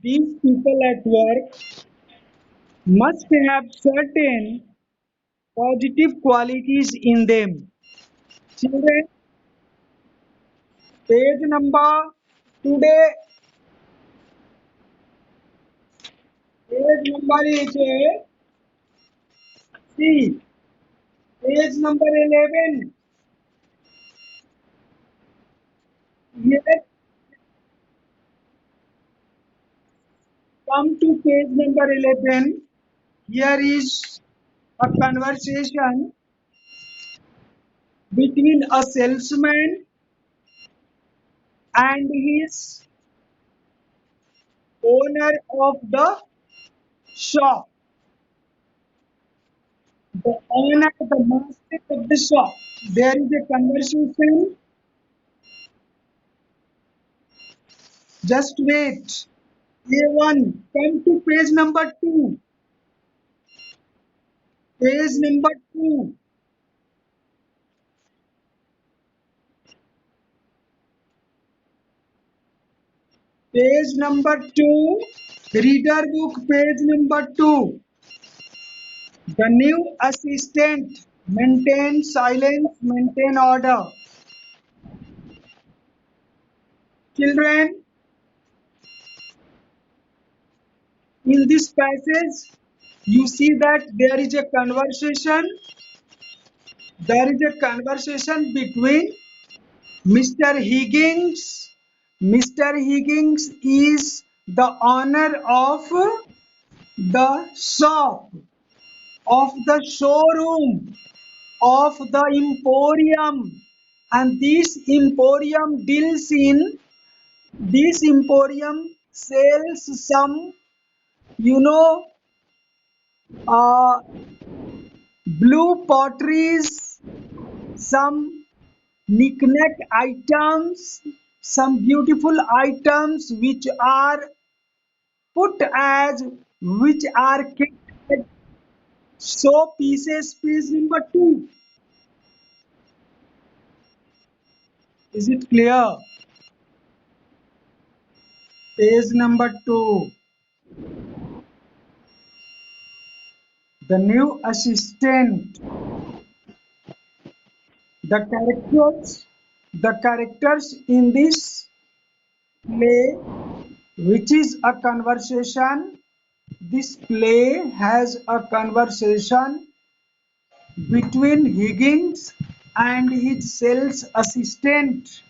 These people at work must have certain positive qualities in them. Children, page number today, page number is see, page number 11. Here, come to page number 11. Here is a conversation between a salesman and his owner of the shop. The owner, the master of the shop. There is a conversation. Just wait. A1. Come to page number 2. Page number 2. Page number 2. Reader book, page number 2. The new assistant. Maintain silence, maintain order. Children, in this passage, you see that there is a conversation. There is a conversation between Mr. Higgins. Mr. Higgins is the owner of the shop, of the showroom, of the emporium, and this emporium sells some, you know, uh, blue potteries, some knick-knack items, some beautiful items which are kept as show pieces. Piece number 2. Is it clear? Page number 2. The new assistant. The characters in this play, which is a conversation. This play has a conversation between Higgins and his sales assistant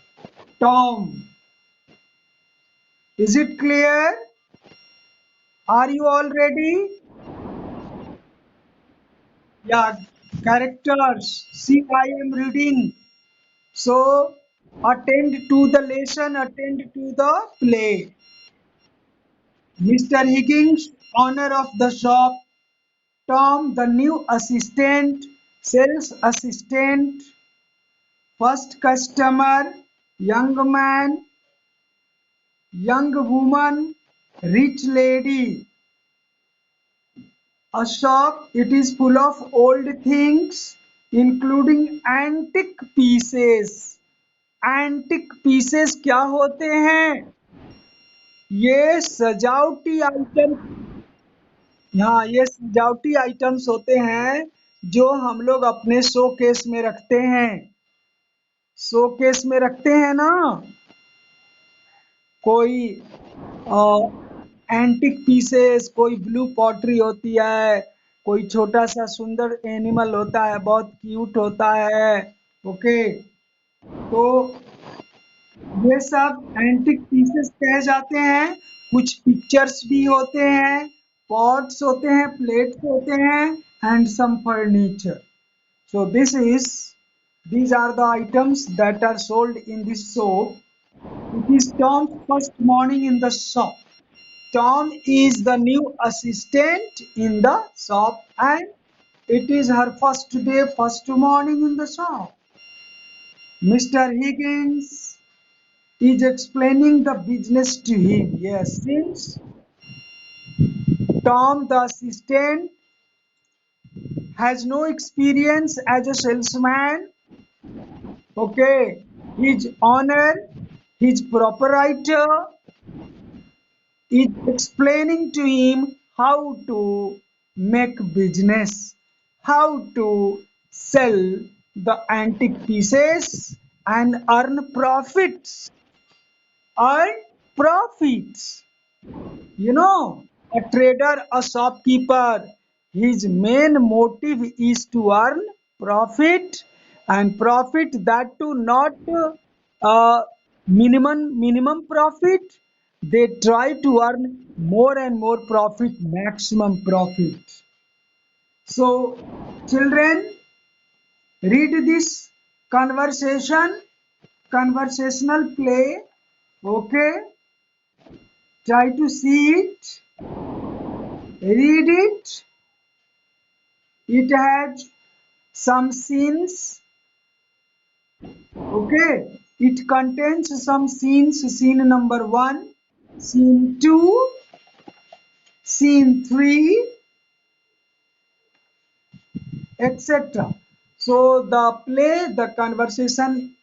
Tom. Is it clear? Are you all ready? Yeah, characters. See, I am reading. So, attend to the lesson, attend to the play. Mr. Higgins, owner of the shop. Tom, the new assistant, sales assistant. First customer, young man, young woman, rich lady. A shop, it is full of old things, including antique pieces. Antique pieces क्या होते हैं? ये सजावटी item, हाँ, ये सजावटी items होते हैं जो हम लोग अपने शोकेस में रखते हैं। शोकेस में रखते हैं ना, कोई एंटिक पीसेस, कोई ब्लू पॉटरी होती है, कोई छोटा सा सुंदर एनिमल होता है, बहुत क्यूट होता है। ओके, तो ये सब एंटिक पीसेस कहे जाते हैं। कुछ पिक्चर्स भी होते हैं, पॉट्स होते हैं, प्लेट्स होते हैं, and some furniture. So these are the items that are sold in this shop. It is Tom's first morning in the shop. Tom is the new assistant in the shop, and it is her first day, first morning in the shop. Mr. Higgins is explaining the business to him. Yes, since Tom, the assistant, has no experience as a salesman, okay, his owner, his proprietor, is explaining to him how to make business, how to sell the antique pieces and earn profits. Earn profits. You know, a trader, a shopkeeper, his main motive is to earn profit, and profit that too not minimum profit. They try to earn more and more profit, maximum profit. So, children, read this conversation, conversational play. Okay, try to see it, read it. It has some scenes. Okay, it contains some scenes. Scene number one, scene two, scene three, etc. So the play, the conversation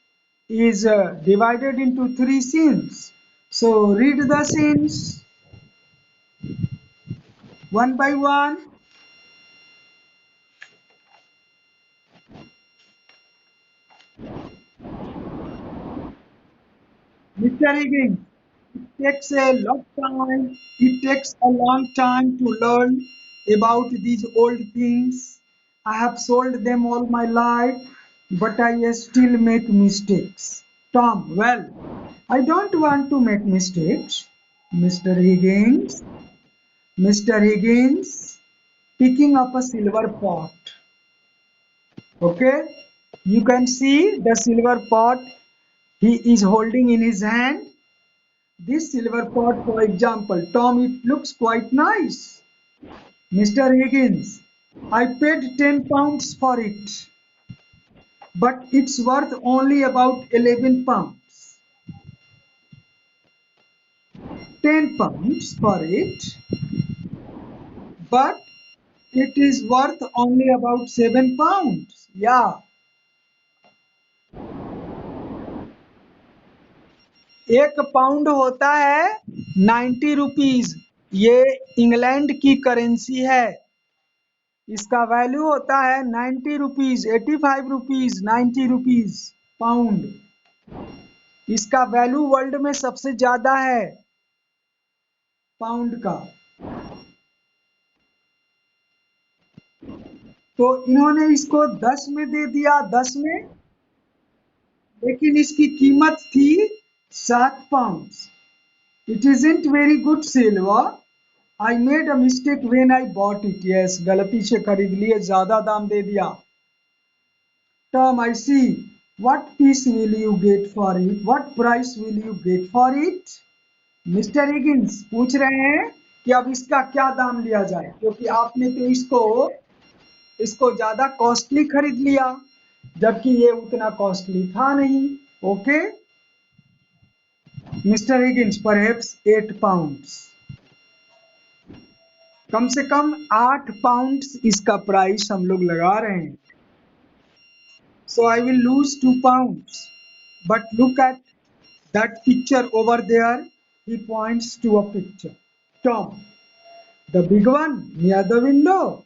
is divided into three scenes. So read the scenes one by one. Mr. Higgins, takes a lot time. It takes a long time to learn about these old things. I have sold them all my life, but I still make mistakes. Tom, well, I don't want to make mistakes. Mr. Higgins, Mr. Higgins, picking up a silver pot. Okay, you can see the silver pot he is holding in his hand. This silver pot, for example, Tom, it looks quite nice. Mr. Higgins, I paid £10 for it, but it's worth only about £11. £10 for it, but it is worth only about £7. Yeah, एक pound होता है 90 rupees. ये England की currency है। इसका value होता है 90 rupees, 85 rupees, 90 rupees pound. इसका वैल्यू वर्ल्ड में सबसे ज्यादा है पाउंड का। तो इन्होंने इसको 10 में दे दिया, 10 में, लेकिन इसकी कीमत थी £7। It isn't very good silver. I made a mistake when I bought it. Yes, गलती से खरीद लिए, ज्यादा दाम दे दिया। Tom, I see. What piece will you get for it? What price will you get for it? Mister Higgins पूछ रहे हैं कि अब इसका क्या दाम लिया जाए, क्योंकि आपने तो इसको ज्यादा कॉस्टली खरीद लिया, जबकि ये उतना कॉस्टली था नहीं। Okay mister Higgins, perhaps £8। कम से कम £8 इसका प्राइस हम लोग लगा रहे हैं। So I will lose £2. But look at that picture over there. He points to a picture. Tom, the big one near the window.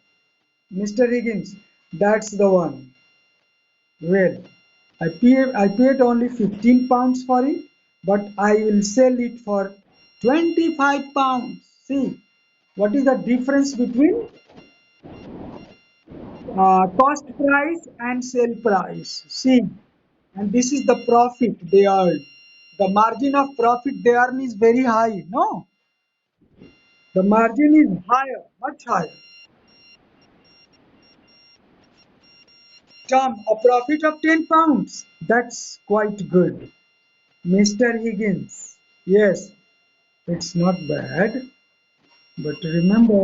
Mr. Higgins, that's the one. Well, I paid only £15 for it, but I will sell it for £25. See, what is the difference between cost price and sale price? See, and this is the profit they earn. The margin of profit they earn is very high. No, the margin is higher, much higher. Tom, a profit of £10. That's quite good. Mr. Higgins, yes, it's not bad. But remember,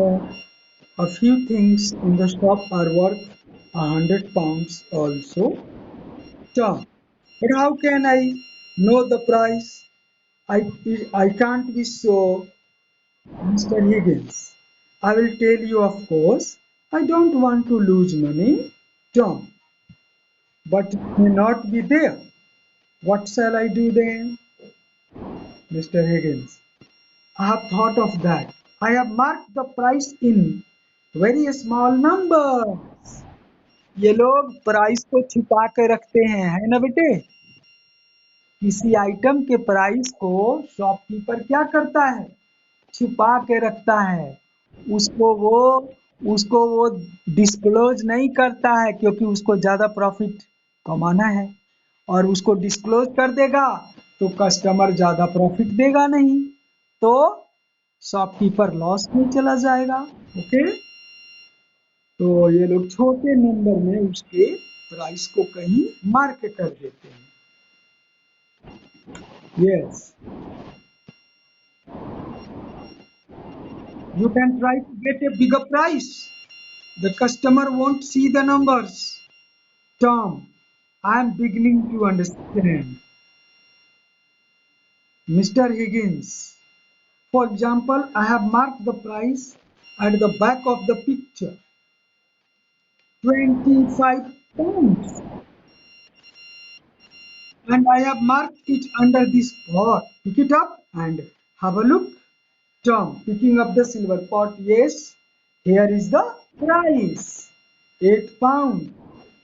a few things in the shop are worth £100 also. Tom, but how can I know the price? I, I can't be so. Mr. Higgins, I will tell you, of course. I don't want to lose money, Tom, but it may not be there. What shall I do then? Mr. Higgins, I have thought of that. I have marked the price in very small number. ये लोग price को छिपा के रखते हैं, है ना बेटे? किसी आइटम के प्राइस को शॉपकीपर क्या करता है? छुपा के रखता है। उसको वो उसको वो डिस्क्लोज नहीं करता है, क्योंकि उसको ज्यादा प्रॉफिट कमाना है। और उसको डिस्क्लोज कर देगा तो कस्टमर ज्यादा प्रॉफिट देगा नहीं, तो शॉपकीपर लॉस में चला जाएगा। ओके, तो ये लोग छोटे नंबर में उसके प्राइस को कहीं मार्क कर देते हैं। Yes, you can try to get a bigger price. The customer won't see the numbers. Tom, I am beginning to understand. Mr. Higgins, for example, I have marked the price at the back of the picture. 25 pounds. And I have marked it under this pot. Pick it up and have a look. Tom, picking up the silver pot. Yes, here is the price. 8 pounds.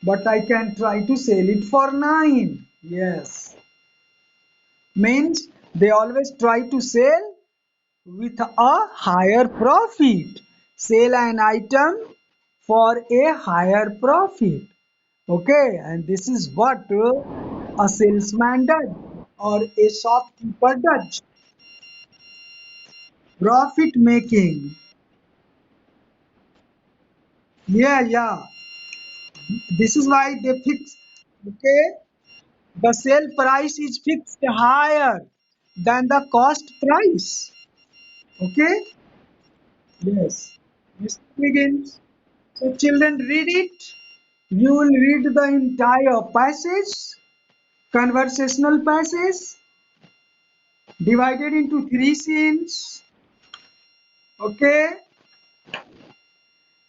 But I can try to sell it for 9. Yes. Means they always try to sell with a higher profit. Sell an item for a higher profit. Okay, and this is what a salesman does or a shopkeeper does. Profit making. Yeah, yeah. This is why they fix. Okay, the sale price is fixed higher than the cost price. Okay. Yes. This begins. So children, read it. You will read the entire passage, conversational passage, divided into three scenes. Okay,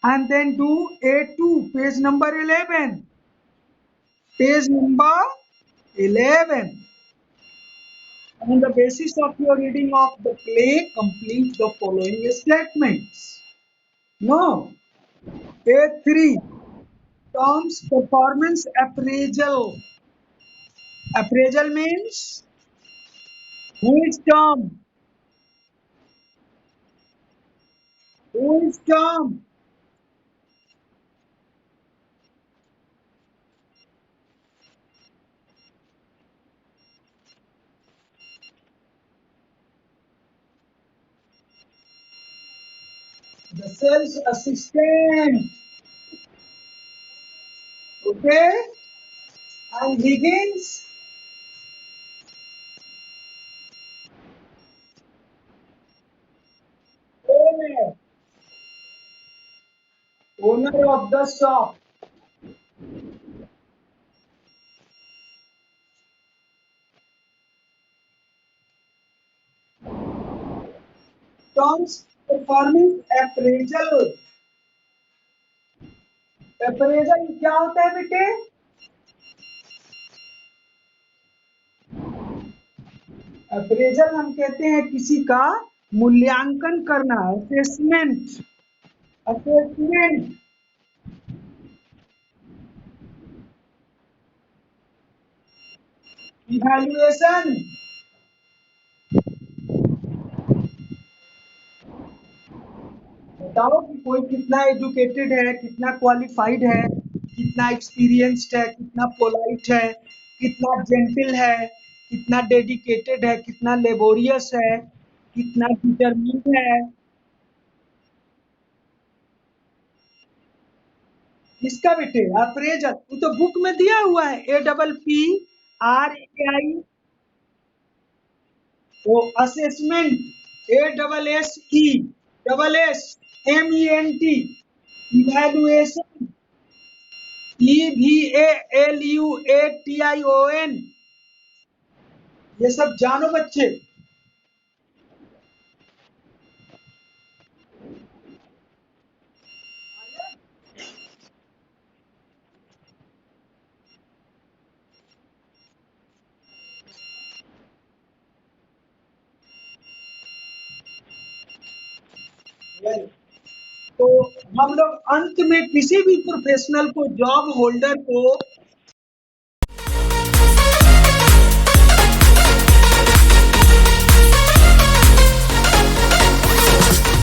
and then do A2, page number 11. Page number 11. On the basis of your reading of the play, complete the following statements. No. A3, Tom's performance appraisal. Appraisal means who is Tom? Who is Tom? The sales assistant. Okay? And Higgins, owner, owner of the shop. Tom's performance appraisal. Appraisal क्या होता है बेटे? Appraisal हम कहते हैं किसी का मूल्यांकन करना, असेसमेंट। Assessment, evaluation. बताओ कि कोई कितना एजुकेटेड है, कितना क्वालिफाइड है, कितना एक्सपीरियंस्ड है, कितना पोलाइट है, कितना जेंटल है, कितना डेडिकेटेड है, कितना लेबोरियस है, कितना डिटरमिन्ड है। इसका बेटे अप्रेजल वो तो बुक में दिया हुआ है, APPRAI। वो असेसमेंट, ASSESSEMENT, इवैल्यूएशन, EVALUATION। ये सब जानो बच्चे। वेल, तो हम लोग अंत में किसी भी प्रोफेशनल को, जॉब होल्डर को